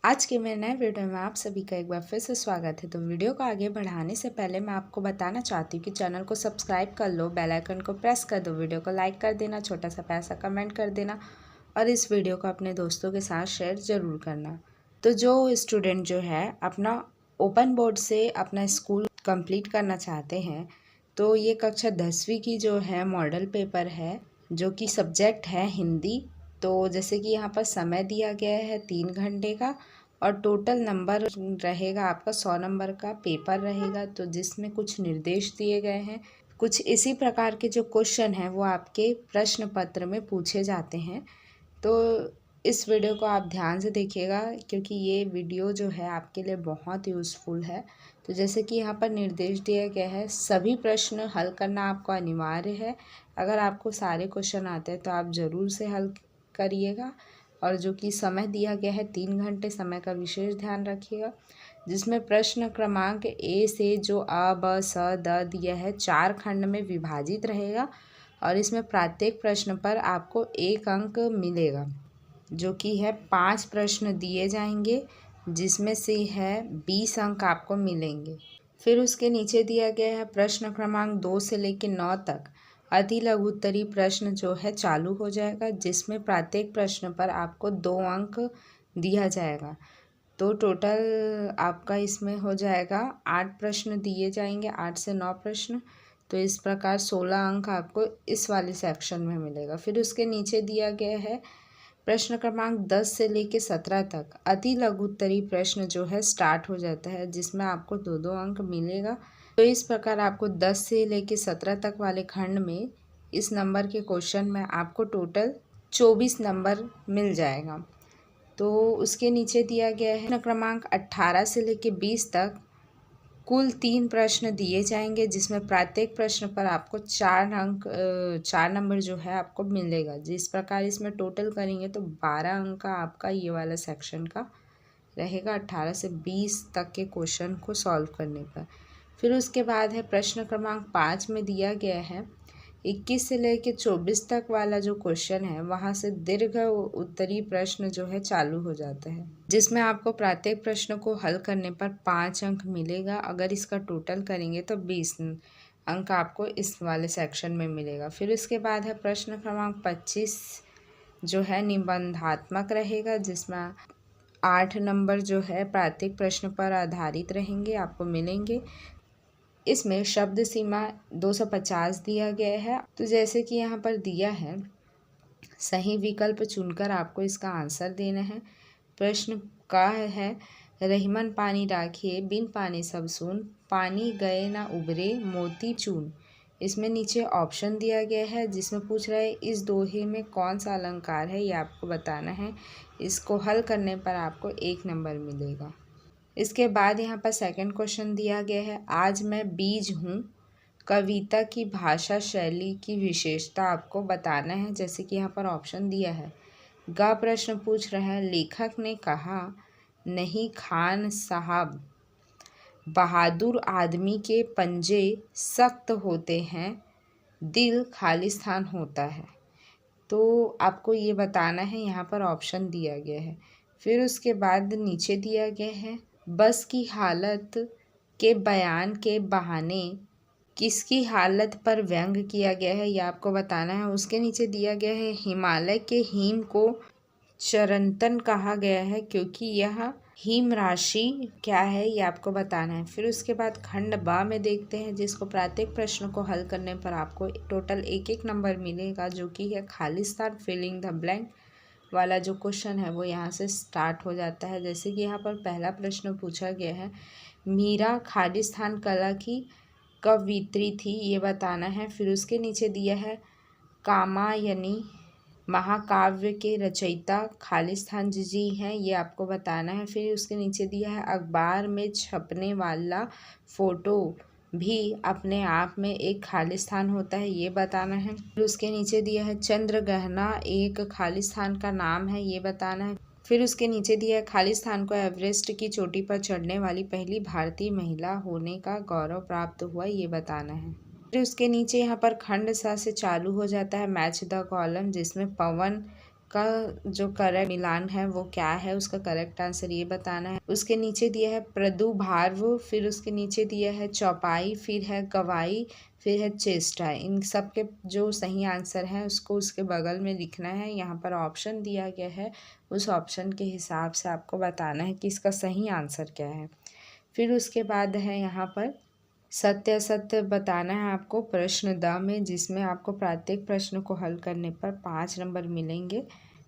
आज के मेरे नए वीडियो में आप सभी का एक बार फिर से स्वागत है। तो वीडियो को आगे बढ़ाने से पहले मैं आपको बताना चाहती हूँ कि चैनल को सब्सक्राइब कर लो, बेल आइकन को प्रेस कर दो, वीडियो को लाइक कर देना, छोटा सा प्यारा सा कमेंट कर देना और इस वीडियो को अपने दोस्तों के साथ शेयर ज़रूर करना। तो जो स्टूडेंट जो है अपना ओपन बोर्ड से अपना स्कूल कंप्लीट करना चाहते हैं, तो ये कक्षा 10वीं की जो है मॉडल पेपर है, जो कि सब्जेक्ट है हिंदी। तो जैसे कि यहाँ पर समय दिया गया है 3 घंटे का और टोटल नंबर रहेगा आपका 100 नंबर का पेपर रहेगा। तो जिसमें कुछ निर्देश दिए गए हैं, कुछ इसी प्रकार के जो क्वेश्चन हैं वो आपके प्रश्न पत्र में पूछे जाते हैं। तो इस वीडियो को आप ध्यान से देखिएगा क्योंकि ये वीडियो जो है आपके लिए बहुत यूज़फुल है। तो जैसे कि यहाँ पर निर्देश दिया गया है, सभी प्रश्न हल करना आपको अनिवार्य है। अगर आपको सारे क्वेश्चन आते हैं तो आप ज़रूर से हल करिएगा। और जो कि समय दिया गया है 3 घंटे, समय का विशेष ध्यान रखिएगा। जिसमें प्रश्न क्रमांक ए से जो अ ब स द दिया है 4 खंड में विभाजित रहेगा और इसमें प्रत्येक प्रश्न पर आपको 1 अंक मिलेगा, जो कि है 5 प्रश्न दिए जाएंगे जिसमें से है 20 अंक आपको मिलेंगे। फिर उसके नीचे दिया गया है प्रश्न क्रमांक 2 से लेकर 9 तक अति लघु उत्तरीय प्रश्न जो है चालू हो जाएगा, जिसमें प्रत्येक प्रश्न पर आपको 2 अंक दिया जाएगा। तो टोटल आपका इसमें हो जाएगा 8 प्रश्न दिए जाएंगे, 8 से 9 प्रश्न। तो इस प्रकार 16 अंक आपको इस वाले सेक्शन में मिलेगा। फिर उसके नीचे दिया गया है प्रश्न क्रमांक 10 से लेकर 17 तक अति लघु उत्तरीय प्रश्न जो है स्टार्ट हो जाता है, जिसमें आपको 2-2 अंक मिलेगा। तो इस प्रकार आपको 10 से लेकर 17 तक वाले खंड में इस नंबर के क्वेश्चन में आपको टोटल 24 नंबर मिल जाएगा। तो उसके नीचे दिया गया है प्रश्न क्रमांक 18 से लेकर 20 तक कुल 3 प्रश्न दिए जाएंगे, जिसमें प्रत्येक प्रश्न पर आपको 4 नंबर जो है आपको मिलेगा। जिस प्रकार इसमें टोटल करेंगे तो 12 अंक का आपका ये वाला सेक्शन का रहेगा 18 से 20 तक के क्वेश्चन को सॉल्व करने पर। फिर उसके बाद है प्रश्न क्रमांक 5 में दिया गया है 21 से लेकर 24 तक वाला जो क्वेश्चन है वहाँ से दीर्घ उत्तरीय प्रश्न जो है चालू हो जाता है, जिसमें आपको प्रत्येक प्रश्न को हल करने पर 5 अंक मिलेगा। अगर इसका टोटल करेंगे तो 20 अंक आपको इस वाले सेक्शन में मिलेगा। फिर उसके बाद है प्रश्न क्रमांक 25 जो है निबंधात्मक रहेगा, जिसमें 8 नंबर जो है प्रत्येक प्रश्न पर आधारित रहेंगे, आपको मिलेंगे। इसमें शब्द सीमा 250 दिया गया है। तो जैसे कि यहाँ पर दिया है, सही विकल्प चुनकर आपको इसका आंसर देना है। प्रश्न का है रहीमन पानी राखिए बिन पानी सब सून, पानी गए ना उबरे मोती चून। इसमें नीचे ऑप्शन दिया गया है, जिसमें पूछ रहा है इस दोहे में कौन सा अलंकार है, ये आपको बताना है। इसको हल करने पर आपको 1 नंबर मिलेगा। इसके बाद यहाँ पर सेकंड क्वेश्चन दिया गया है आज मैं बीज हूँ, कविता की भाषा शैली की विशेषता आपको बताना है। जैसे कि यहाँ पर ऑप्शन दिया है, ग प्रश्न पूछ रहा है लेखक ने कहा नहीं खान साहब, बहादुर आदमी के पंजे सख्त होते हैं, दिल खालिस्तान होता है। तो आपको ये बताना है, यहाँ पर ऑप्शन दिया गया है। फिर उसके बाद नीचे दिया गया है बस की हालत के बयान के बहाने किसकी हालत पर व्यंग किया गया है, यह आपको बताना है। उसके नीचे दिया गया है हिमालय के हिम को चरंतन कहा गया है क्योंकि यह हिम राशि क्या है, ये आपको बताना है। फिर उसके बाद खंड बा में देखते हैं, जिसको प्रत्येक प्रश्न को हल करने पर आपको टोटल 1-1 नंबर मिलेगा, जो कि है खालिस्तान फिलिंग द ब्लैंक वाला जो क्वेश्चन है वो यहाँ से स्टार्ट हो जाता है। जैसे कि यहाँ पर पहला प्रश्न पूछा गया है मीरा खालिस्तान कला की कवयित्री थी, ये बताना है। फिर उसके नीचे दिया है कामायनी महाकाव्य के रचयिता खालिस्तान जी हैं, ये आपको बताना है। फिर उसके नीचे दिया है अखबार में छपने वाला फ़ोटो भी अपने आप में एक खालिस्तान होता है, ये बताना है। फिर उसके नीचे दिया है चंद्रग्रहण एक खालिस्तान का नाम है, ये बताना है। फिर उसके नीचे दिया है खालिस्तान को एवरेस्ट की चोटी पर चढ़ने वाली पहली भारतीय महिला होने का गौरव प्राप्त हुआ, ये बताना है। फिर उसके नीचे यहाँ पर खंड सा से चालू हो जाता है मैच द कॉलम, जिसमें पवन का जो करेक्ट मिलान है वो क्या है, उसका करेक्ट आंसर ये बताना है। उसके नीचे दिया है प्रदुभार्व, फिर उसके नीचे दिया है चौपाई, फिर है गवाई, फिर है चेष्टा। इन सब के जो सही आंसर है उसको उसके बगल में लिखना है। यहाँ पर ऑप्शन दिया गया है, उस ऑप्शन के हिसाब से आपको बताना है कि इसका सही आंसर क्या है। फिर उसके बाद है यहाँ पर सत्य असत्य बताना है आपको प्रश्न द में, जिसमें आपको प्रत्येक प्रश्न को हल करने पर 5 नंबर मिलेंगे।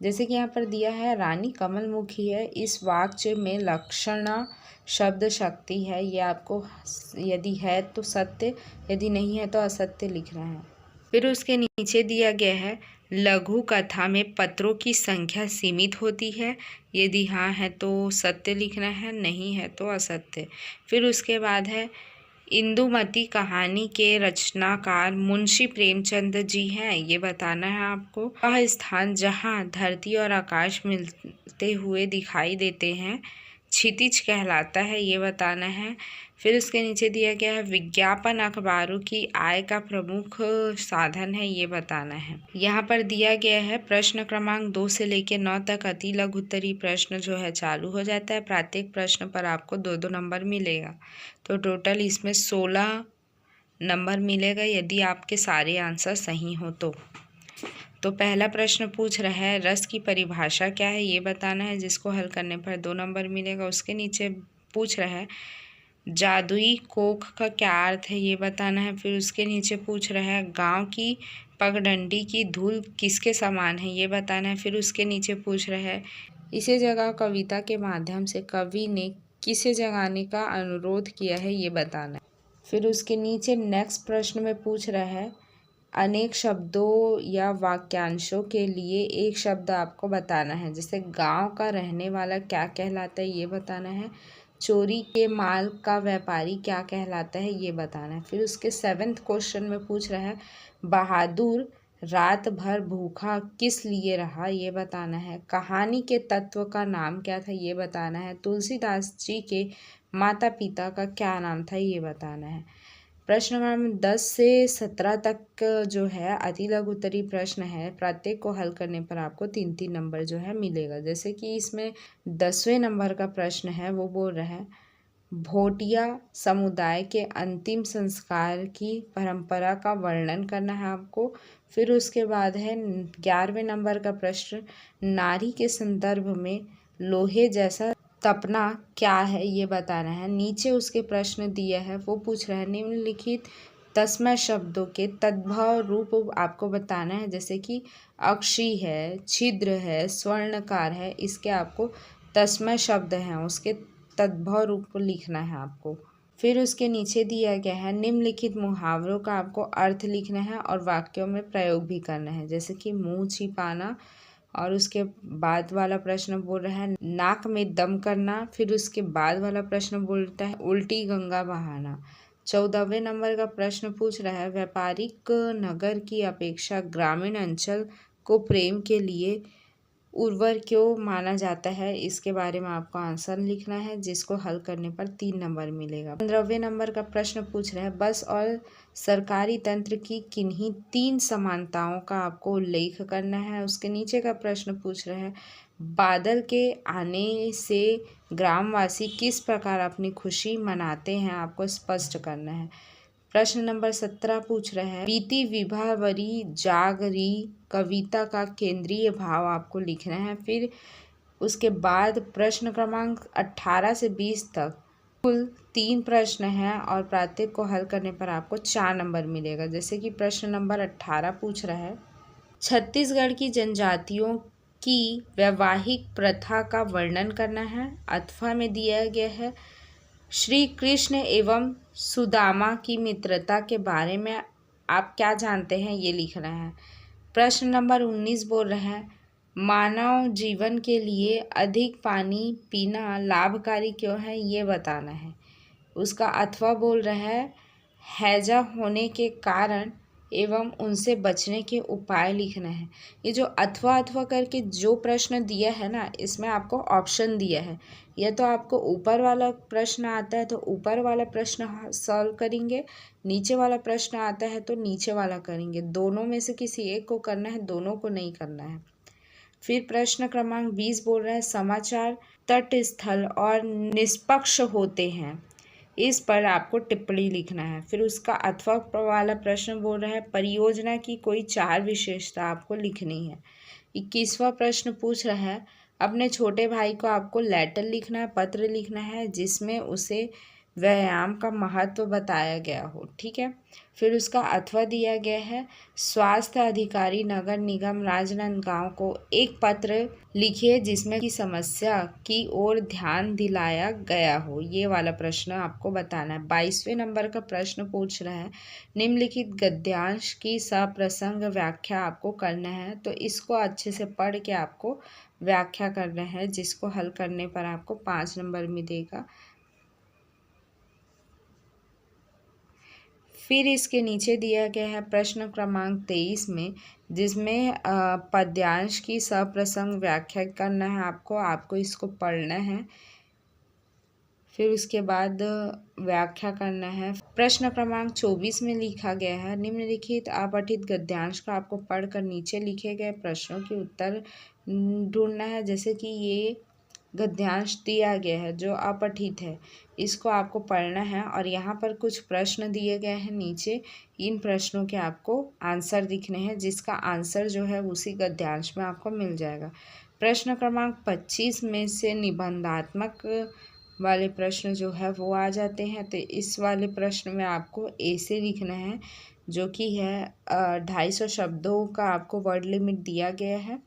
जैसे कि यहाँ पर दिया है रानी कमलमुखी है, इस वाक्य में लक्षणा शब्द शक्ति है। ये आपको यदि है तो सत्य, यदि नहीं है तो असत्य लिखना है। फिर उसके नीचे दिया गया है लघु कथा में पत्रों की संख्या सीमित होती है, यदि हाँ है तो सत्य लिखना है, नहीं है तो असत्य। फिर उसके बाद है इंदुमती कहानी के रचनाकार मुंशी प्रेमचंद जी हैं, ये बताना है आपको। वह स्थान जहाँ धरती और आकाश मिलते हुए दिखाई देते हैं क्षितिज कहलाता है, ये बताना है। फिर उसके नीचे दिया गया है विज्ञापन अखबारों की आय का प्रमुख साधन है, ये बताना है। यहाँ पर दिया गया है प्रश्न क्रमांक 2 से लेकर 9 तक अति लघु उत्तरीय प्रश्न जो है चालू हो जाता है। प्रत्येक प्रश्न पर आपको 2-2 नंबर मिलेगा, तो टोटल इसमें 16 नंबर मिलेगा यदि आपके सारे आंसर सही हो तो पहला प्रश्न पूछ रहा है रस की परिभाषा क्या है, ये बताना है, जिसको हल करने पर 2 नंबर मिलेगा। उसके नीचे पूछ रहा है जादुई कोख का क्या अर्थ है, ये बताना है। फिर उसके नीचे पूछ रहा है गांव की पगडंडी की धूल किसके समान है, ये बताना है। फिर उसके नीचे पूछ रहा है इसे जगह कविता के माध्यम से कवि ने किसे जगाने का अनुरोध किया है, ये बताना है। फिर उसके नीचे नेक्स्ट प्रश्न में पूछ रहा है अनेक शब्दों या वाक्यांशों के लिए एक शब्द आपको बताना है। जैसे गांव का रहने वाला क्या कहलाता है, ये बताना है। चोरी के माल का व्यापारी क्या कहलाता है, ये बताना है। फिर उसके 7th क्वेश्चन में पूछ रहा है बहादुर रात भर भूखा किस लिए रहा, ये बताना है। कहानी के तत्व का नाम क्या था, ये बताना है। तुलसीदास जी के माता पिता का क्या नाम था, ये बताना है। प्रश्न क्रमांक 10 से 17 तक जो है अति लघु उत्तरीय प्रश्न है, प्रत्येक को हल करने पर आपको 3-3 नंबर जो है मिलेगा। जैसे कि इसमें 10वें नंबर का प्रश्न है, वो बोल रहा है भोटिया समुदाय के अंतिम संस्कार की परंपरा का वर्णन करना है आपको। फिर उसके बाद है 11वें नंबर का प्रश्न नारी के संदर्भ में लोहे जैसा तपना क्या है, ये बताना है। नीचे उसके प्रश्न दिया है, वो पूछ रहा है निम्नलिखित तस्मै शब्दों के तद्भव रूप आपको बताना है। जैसे कि अक्षी है, छिद्र है, स्वर्णकार है, इसके आपको तस्मै शब्द हैं, उसके तद्भव रूप लिखना है आपको। फिर उसके नीचे दिया गया है निम्नलिखित मुहावरों का आपको अर्थ लिखना है और वाक्यों में प्रयोग भी करना है। जैसे कि मुंह छिपाना, और उसके बाद वाला प्रश्न बोल रहा है नाक में दम करना। फिर उसके बाद वाला प्रश्न बोलता है उल्टी गंगा बहाना। 14वें नंबर का प्रश्न पूछ रहा है व्यापारिक नगर की अपेक्षा ग्रामीण अंचल को प्रेम के लिए उर्वर क्यों माना जाता है, इसके बारे में आपको आंसर लिखना है, जिसको हल करने पर 3 नंबर मिलेगा। 15वें नंबर का प्रश्न पूछ रहा है बस और सरकारी तंत्र की किन्हीं 3 समानताओं का आपको उल्लेख करना है। उसके नीचे का प्रश्न पूछ रहा है बादल के आने से ग्रामवासी किस प्रकार अपनी खुशी मनाते हैं, आपको स्पष्ट करना है। प्रश्न नंबर 17 पूछ रहा है बीती विभावरी जागरी कविता का केंद्रीय भाव आपको लिखना है। फिर उसके बाद प्रश्न क्रमांक 18 से 20 तक कुल 3 प्रश्न हैं और प्रत्येक को हल करने पर आपको 4 नंबर मिलेगा। जैसे कि प्रश्न नंबर 18 पूछ रहा है छत्तीसगढ़ की जनजातियों की वैवाहिक प्रथा का वर्णन करना है। अथवा में दिया गया है श्री कृष्ण एवं सुदामा की मित्रता के बारे में आप क्या जानते हैं, ये लिखना है। प्रश्न नंबर 19 बोल रहा है मानव जीवन के लिए अधिक पानी पीना लाभकारी क्यों है, ये बताना है। उसका अथवा बोल रहा है हैजा होने के कारण एवं उनसे बचने के उपाय लिखना है। ये जो अथवा करके जो प्रश्न दिया है ना, इसमें आपको ऑप्शन दिया है। या तो आपको ऊपर वाला प्रश्न आता है तो ऊपर वाला प्रश्न सॉल्व करेंगे, नीचे वाला प्रश्न आता है तो नीचे वाला करेंगे। दोनों में से किसी एक को करना है, दोनों को नहीं करना है। फिर प्रश्न क्रमांक 20 बोल रहा है समाचार तटस्थल और निष्पक्ष होते हैं, इस पर आपको टिप्पणी लिखना है। फिर उसका अथवा वाला प्रश्न बोल रहा है परियोजना की कोई 4 विशेषता आपको लिखनी है। 21वां प्रश्न पूछ रहा है अपने छोटे भाई को आपको लेटर लिखना है, पत्र लिखना है जिसमें उसे व्यायाम का महत्व बताया गया हो। ठीक है। फिर उसका अथवा दिया गया है स्वास्थ्य अधिकारी नगर निगम राजनांदगांव को एक पत्र लिखिए जिसमें की समस्या की ओर ध्यान दिलाया गया हो। ये वाला प्रश्न आपको बताना है। 22वें नंबर का प्रश्न पूछ रहा है निम्नलिखित गद्यांश की सप्रसंग व्याख्या आपको करना है। तो इसको अच्छे से पढ़ के आपको व्याख्या करना है, जिसको हल करने पर आपको 5 नंबर मिलेगा। फिर इसके नीचे दिया गया है प्रश्न क्रमांक 23 में, जिसमें पद्यांश की सप्रसंग व्याख्या करना है आपको इसको पढ़ना है। फिर उसके बाद व्याख्या करना है। प्रश्न क्रमांक 24 में लिखा गया है निम्नलिखित अपठित गद्यांश का आपको पढ़कर नीचे लिखे गए प्रश्नों के उत्तर ढूंढना है। जैसे कि ये गद्यांश दिया गया है जो अपठित है, इसको आपको पढ़ना है और यहाँ पर कुछ प्रश्न दिए गए हैं नीचे। इन प्रश्नों के आपको आंसर लिखने हैं, जिसका आंसर जो है उसी गद्यांश में आपको मिल जाएगा। प्रश्न क्रमांक 25 में से निबंधात्मक वाले प्रश्न जो है वो आ जाते हैं। तो इस वाले प्रश्न में आपको ए से लिखना है, जो कि है 250 शब्दों का आपको वर्ड लिमिट दिया गया है।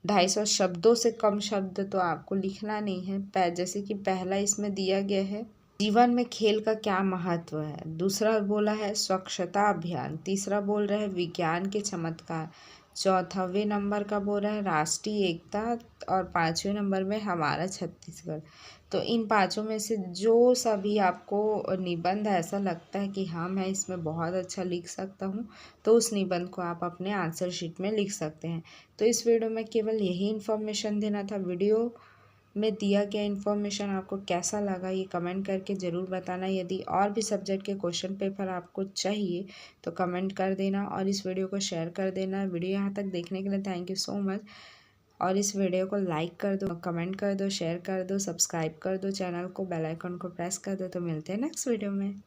250 शब्दों से कम शब्द तो आपको लिखना नहीं है। जैसे कि पहला इसमें दिया गया है जीवन में खेल का क्या महत्व है। दूसरा बोला है स्वच्छता अभियान। तीसरा बोल रहा है विज्ञान के चमत्कार। चौथावें नंबर का बोल रहा है राष्ट्रीय एकता। और 5वें नंबर में हमारा छत्तीसगढ़। तो इन पांचों में से जो सभी आपको निबंध ऐसा लगता है कि हाँ मैं इसमें बहुत अच्छा लिख सकता हूँ, तो उस निबंध को आप अपने आंसर शीट में लिख सकते हैं। तो इस वीडियो में केवल यही इन्फॉर्मेशन देना था। वीडियो में दिया गया इन्फॉर्मेशन आपको कैसा लगा ये कमेंट करके ज़रूर बताना। यदि और भी सब्जेक्ट के क्वेश्चन पेपर आपको चाहिए तो कमेंट कर देना और इस वीडियो को शेयर कर देना। वीडियो यहाँ तक देखने के लिए थैंक यू सो मच। और इस वीडियो को लाइक कर दो, कमेंट कर दो, शेयर कर दो, सब्सक्राइब कर दो चैनल को, बेल आइकन को प्रेस कर दो। तो मिलते हैं नेक्स्ट वीडियो में।